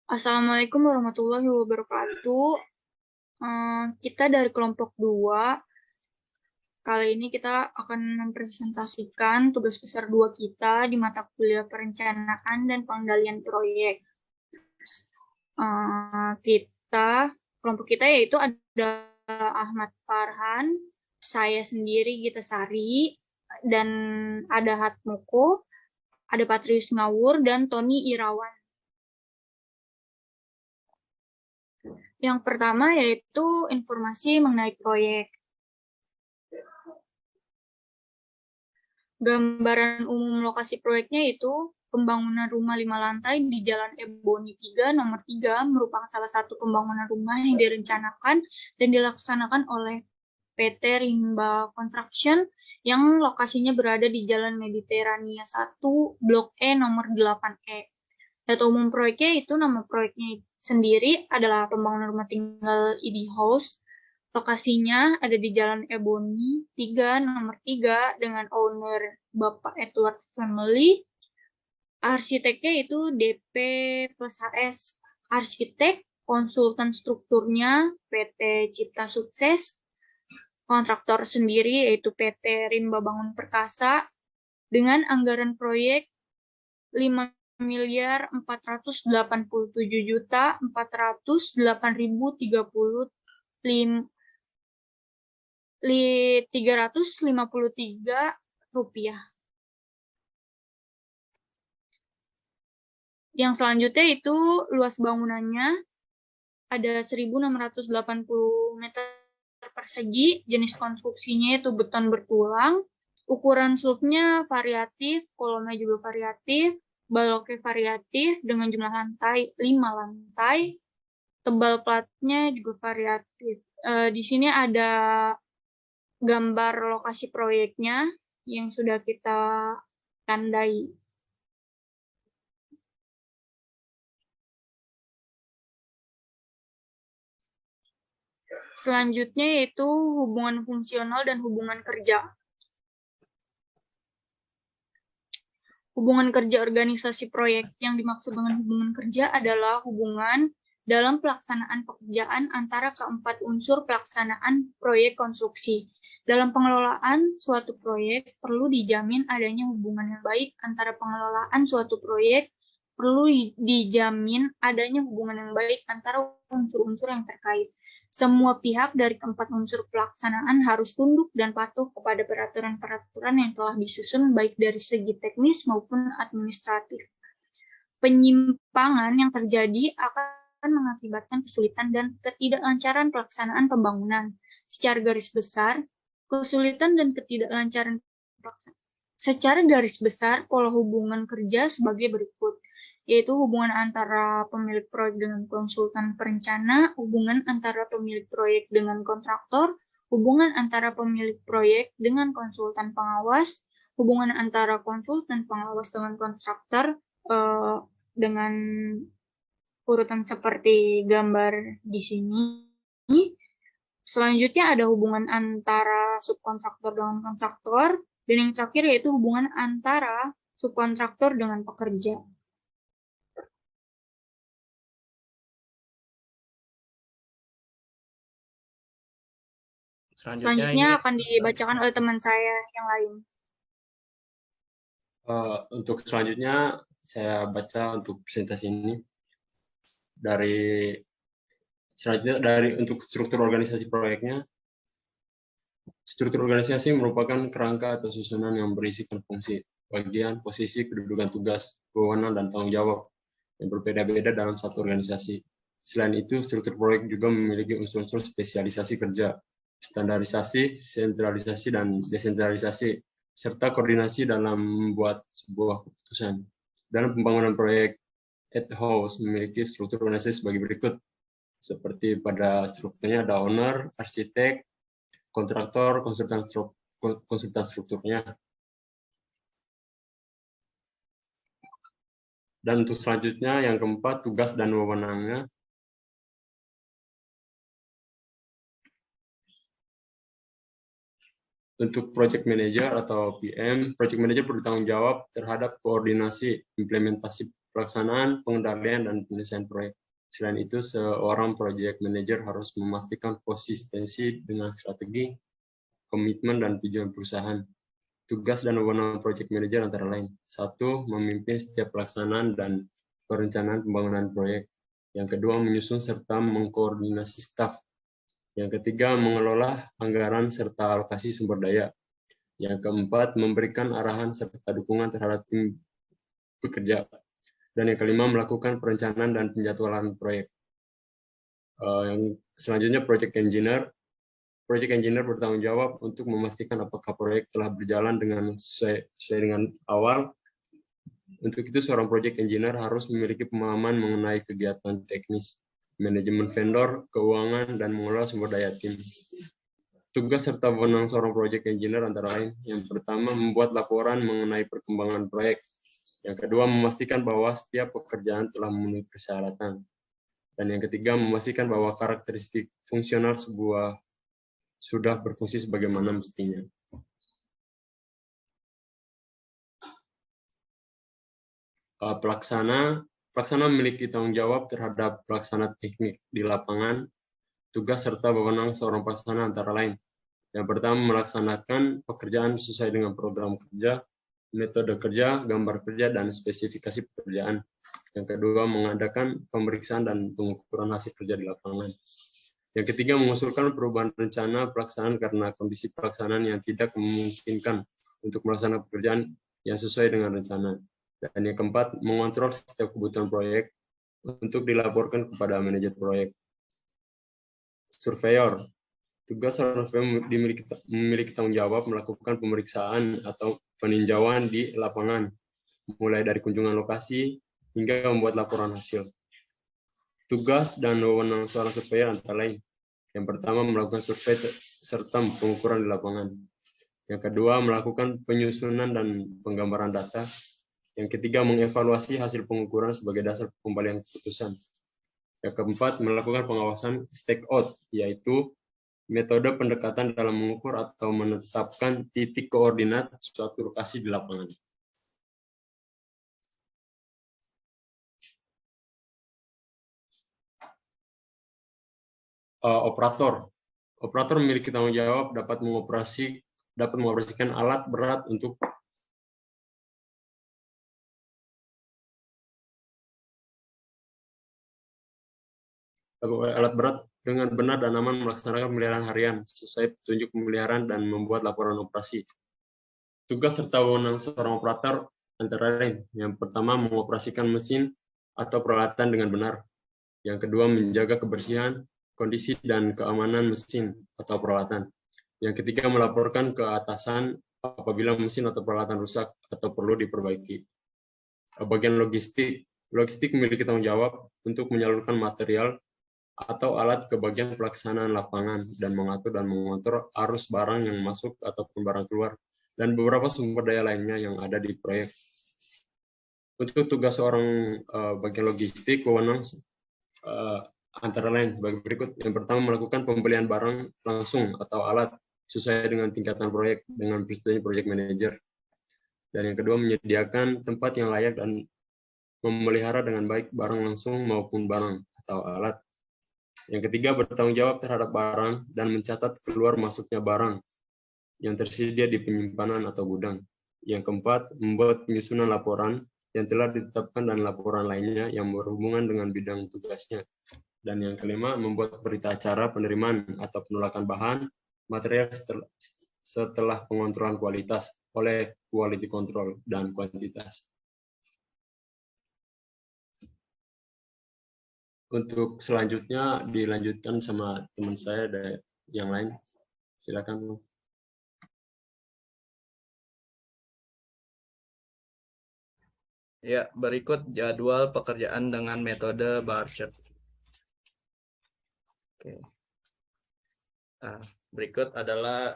Assalamualaikum warahmatullahi wabarakatuh. Kita dari kelompok 2. Kali ini kita akan mempresentasikan tugas besar 2 kita di mata kuliah perencanaan dan pengendalian proyek. Kelompok kita yaitu ada Ahmad Farhan, saya sendiri Gita Sari, dan ada Hatmoko, ada Patrius Ngawur, dan Tony Irawan. Yang pertama yaitu informasi mengenai proyek. Gambaran umum lokasi proyeknya itu pembangunan rumah 5 lantai di Jalan Ebony 3, nomor 3, merupakan salah satu pembangunan rumah yang direncanakan dan dilaksanakan oleh PT Rimba Construction yang lokasinya berada di Jalan Mediterania 1, Blok E, nomor 8E. Data umum proyeknya itu nama proyeknya sendiri adalah pembangunan rumah tinggal ID House. Lokasinya ada di Jalan Ebony 3, nomor 3, dengan owner Bapak Edward Family. Arsiteknya itu DP plus HS Arsitek, konsultan strukturnya PT Cipta Sukses, kontraktor sendiri yaitu PT Rimba Bangun Perkasa, dengan anggaran proyek 5.487.408.033 rupiah. Yang selanjutnya itu luas bangunannya ada 1.680 meter persegi, jenis konstruksinya itu beton bertulang, ukuran slope-nya variatif, kolomnya juga variatif, baloknya variatif dengan jumlah lantai 5 lantai, tebal platnya juga variatif. Di sini ada gambar lokasi proyeknya yang sudah kita tandai. Selanjutnya yaitu hubungan fungsional dan hubungan kerja. Hubungan kerja organisasi proyek. Yang dimaksud dengan hubungan kerja adalah hubungan dalam pelaksanaan pekerjaan antara keempat unsur pelaksanaan proyek konstruksi. Dalam pengelolaan suatu proyek, perlu dijamin adanya hubungan yang baik antara pengelolaan suatu proyek, perlu dijamin adanya hubungan yang baik antara unsur-unsur yang terkait. Semua pihak dari keempat unsur pelaksanaan harus tunduk dan patuh kepada peraturan-peraturan yang telah disusun baik dari segi teknis maupun administratif. Penyimpangan yang terjadi akan mengakibatkan kesulitan dan ketidaklancaran pelaksanaan pembangunan. Secara garis besar, kesulitan dan ketidaklancaran pelaksanaan. Secara garis besar, pola hubungan kerja sebagai berikut, yaitu hubungan antara pemilik proyek dengan konsultan perencana, hubungan antara pemilik proyek dengan kontraktor, hubungan antara pemilik proyek dengan konsultan pengawas, hubungan antara konsultan pengawas dengan kontraktor, dengan urutan seperti gambar di sini. Selanjutnya ada hubungan antara subkontraktor dengan kontraktor, dan yang terakhir yaitu hubungan antara subkontraktor dengan pekerja. Selanjutnya akan dibacakan oleh teman saya yang lain. Untuk selanjutnya saya baca untuk presentasi ini. Untuk struktur organisasi proyeknya. Struktur organisasi merupakan kerangka atau susunan yang berisikan fungsi, bagian, posisi, kedudukan tugas, wewenang, dan tanggung jawab yang berbeda-beda dalam satu organisasi. Selain itu, struktur proyek juga memiliki unsur-unsur spesialisasi kerja, standarisasi, sentralisasi, dan desentralisasi, serta koordinasi dalam membuat sebuah keputusan. Dalam pembangunan proyek, Ed House memiliki struktur organisasi sebagai berikut. Seperti pada strukturnya ada owner, arsitek, kontraktor, konsultan strukturnya. Dan untuk selanjutnya, yang keempat, tugas dan wewenangnya. Untuk project manager atau PM, project manager bertanggung jawab terhadap koordinasi implementasi pelaksanaan, pengendalian, dan penyelesaian proyek. Selain itu, seorang project manager harus memastikan konsistensi dengan strategi, komitmen, dan tujuan perusahaan. Tugas dan wewenang project manager antara lain. 1. Memimpin setiap pelaksanaan dan perencanaan pembangunan proyek. Yang kedua, menyusun serta mengkoordinasi staf. Yang ketiga, mengelola anggaran serta alokasi sumber daya. Yang keempat, memberikan arahan serta dukungan terhadap tim bekerja. Dan yang kelima, melakukan perencanaan dan penjadwalan proyek. Yang selanjutnya, project engineer. Project engineer bertanggung jawab untuk memastikan apakah proyek telah berjalan dengan sesuai dengan awal. Untuk itu, seorang project engineer harus memiliki pemahaman mengenai kegiatan teknis, manajemen vendor, keuangan, dan mengelola sumber daya tim. Tugas serta wewenang seorang project engineer antara lain. Yang pertama, membuat laporan mengenai perkembangan proyek. Yang kedua, memastikan bahwa setiap pekerjaan telah memenuhi persyaratan. Dan yang ketiga, memastikan bahwa karakteristik fungsional sebuah sudah berfungsi sebagaimana mestinya. Pelaksana memiliki tanggung jawab terhadap pelaksana teknik di lapangan. Tugas serta wewenang seorang pelaksana antara lain. Yang pertama, melaksanakan pekerjaan sesuai dengan program kerja, metode kerja, gambar kerja, dan spesifikasi pekerjaan. Yang kedua, mengadakan pemeriksaan dan pengukuran hasil kerja di lapangan. Yang ketiga, mengusulkan perubahan rencana pelaksanaan karena kondisi pelaksanaan yang tidak memungkinkan untuk melaksanakan pekerjaan yang sesuai dengan rencana. Dan yang keempat, mengontrol setiap kebutuhan proyek untuk dilaporkan kepada manajer proyek. Surveyor. Tugas seorang surveyor memiliki tanggung jawab melakukan pemeriksaan atau peninjauan di lapangan, mulai dari kunjungan lokasi hingga membuat laporan hasil. Tugas dan wewenang seorang surveyor antara lain. Yang pertama, melakukan survei serta pengukuran di lapangan. Yang kedua, melakukan penyusunan dan penggambaran data. Yang ketiga, mengevaluasi hasil pengukuran sebagai dasar pengembalian keputusan. Yang keempat, melakukan pengawasan stakeout, yaitu metode pendekatan dalam mengukur atau menetapkan titik koordinat suatu lokasi di lapangan. Operator memiliki tanggung jawab dapat mengoperasikan alat berat dengan benar dan aman melaksanakan pemeliharaan harian sesuai petunjuk pemeliharaan dan membuat laporan operasi. Tugas serta wewenang seorang operator antara lain. Yang pertama, mengoperasikan mesin atau peralatan dengan benar. Yang kedua, menjaga kebersihan, kondisi, dan keamanan mesin atau peralatan. Yang ketiga, melaporkan ke atasan apabila mesin atau peralatan rusak atau perlu diperbaiki. Bagian logistik. Logistik memiliki tanggung jawab untuk menyalurkan material atau alat ke bagian pelaksanaan lapangan dan mengatur dan mengontrol arus barang yang masuk ataupun barang keluar dan beberapa sumber daya lainnya yang ada di proyek. Untuk tugas seorang bagian logistik, wewenang antara lain sebagai berikut. Yang pertama, melakukan pembelian barang langsung atau alat sesuai dengan tingkatan proyek dengan persetujuan project manager. Dan yang kedua, menyediakan tempat yang layak dan memelihara dengan baik barang langsung maupun barang atau alat. Yang ketiga, bertanggung jawab terhadap barang dan mencatat keluar masuknya barang yang tersedia di penyimpanan atau gudang. Yang keempat, membuat penyusunan laporan yang telah ditetapkan dan laporan lainnya yang berhubungan dengan bidang tugasnya. Dan yang kelima, membuat berita acara penerimaan atau penolakan bahan material setelah pengontrolan kualitas oleh quality control dan kuantitas. Untuk selanjutnya dilanjutkan sama teman saya dan yang lain. Silakan. Ya, berikut jadwal pekerjaan dengan metode bar chart. Oke. Berikut adalah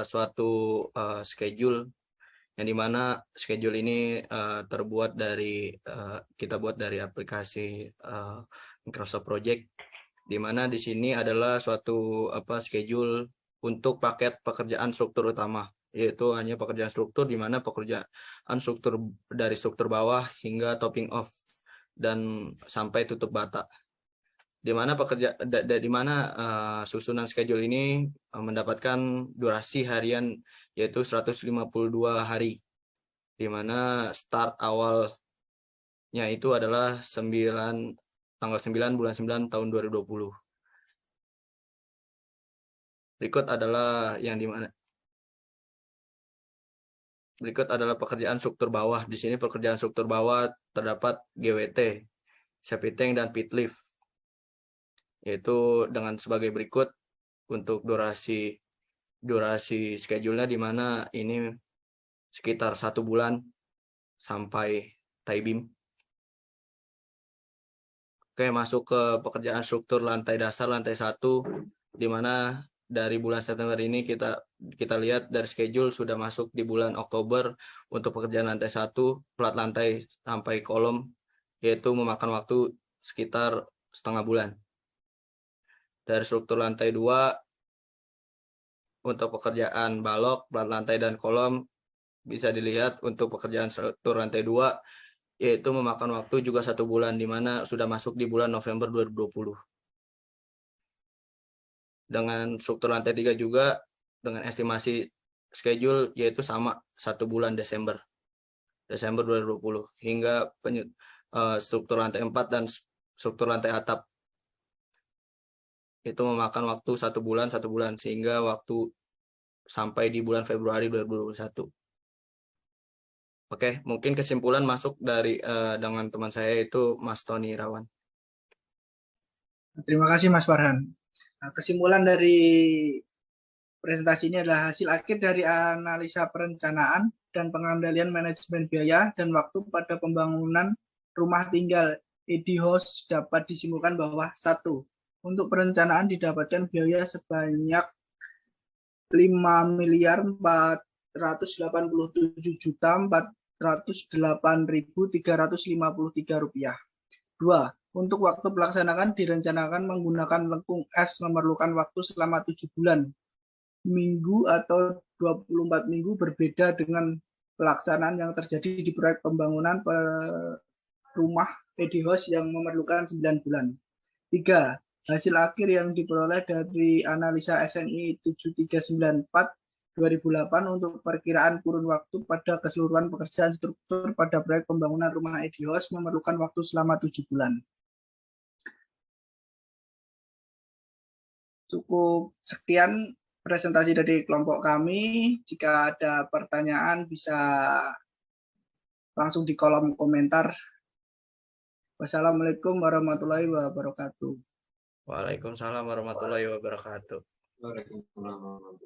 suatu schedule yang dimana schedule ini terbuat dari kita buat dari aplikasi Microsoft Project, dimana di sini adalah suatu schedule untuk paket pekerjaan struktur utama, yaitu hanya pekerjaan struktur, di mana pekerjaan struktur dari struktur bawah hingga topping off dan sampai tutup bata. Di mana susunan schedule ini mendapatkan durasi harian yaitu 152 hari. Di mana start awalnya itu adalah tanggal 9 bulan 9 tahun 2020. Berikut adalah pekerjaan struktur bawah. Di sini pekerjaan struktur bawah terdapat GWT, safety tank, dan pit lift. Yaitu dengan sebagai berikut untuk durasi schedule-nya, di mana ini sekitar 1 bulan sampai tie beam. Oke, masuk ke pekerjaan struktur lantai dasar, lantai 1, di mana dari bulan September ini kita lihat dari schedule sudah masuk di bulan Oktober untuk pekerjaan lantai 1, plat lantai sampai kolom, yaitu memakan waktu sekitar setengah bulan. Dari struktur lantai 2, untuk pekerjaan balok, plat lantai, dan kolom, bisa dilihat untuk pekerjaan struktur lantai 2, yaitu memakan waktu juga 1 bulan, di mana sudah masuk di bulan November 2020. Dengan struktur lantai 3 juga, dengan estimasi schedule, yaitu sama 1 bulan Desember 2020, hingga struktur lantai 4 dan struktur lantai atap. Itu memakan waktu 1 bulan, sehingga waktu sampai di bulan Februari 2021. Oke, mungkin kesimpulan masuk dari dengan teman saya itu Mas Tony Irawan. Terima kasih Mas Farhan. Nah, kesimpulan dari presentasi ini adalah hasil akhir dari analisa perencanaan dan pengendalian manajemen biaya dan waktu pada pembangunan rumah tinggal Edi House dapat disimpulkan bahwa 1. Untuk perencanaan didapatkan biaya sebanyak 5.487.408.353 rupiah. 2. Untuk waktu pelaksanaan direncanakan menggunakan lengkung S memerlukan waktu selama 7 bulan. Minggu atau 24 minggu berbeda dengan pelaksanaan yang terjadi di proyek pembangunan rumah Edi House yang memerlukan 9 bulan. 3. Hasil akhir yang diperoleh dari analisa SNI 7394/2008 untuk perkiraan kurun waktu pada keseluruhan pekerjaan struktur pada proyek pembangunan rumah Edi House memerlukan waktu selama 7 bulan. Cukup sekian presentasi dari kelompok kami. Jika ada pertanyaan bisa langsung di kolom komentar. Wassalamualaikum warahmatullahi wabarakatuh. Waalaikumsalam warahmatullahi wabarakatuh. Waalaikumsalam.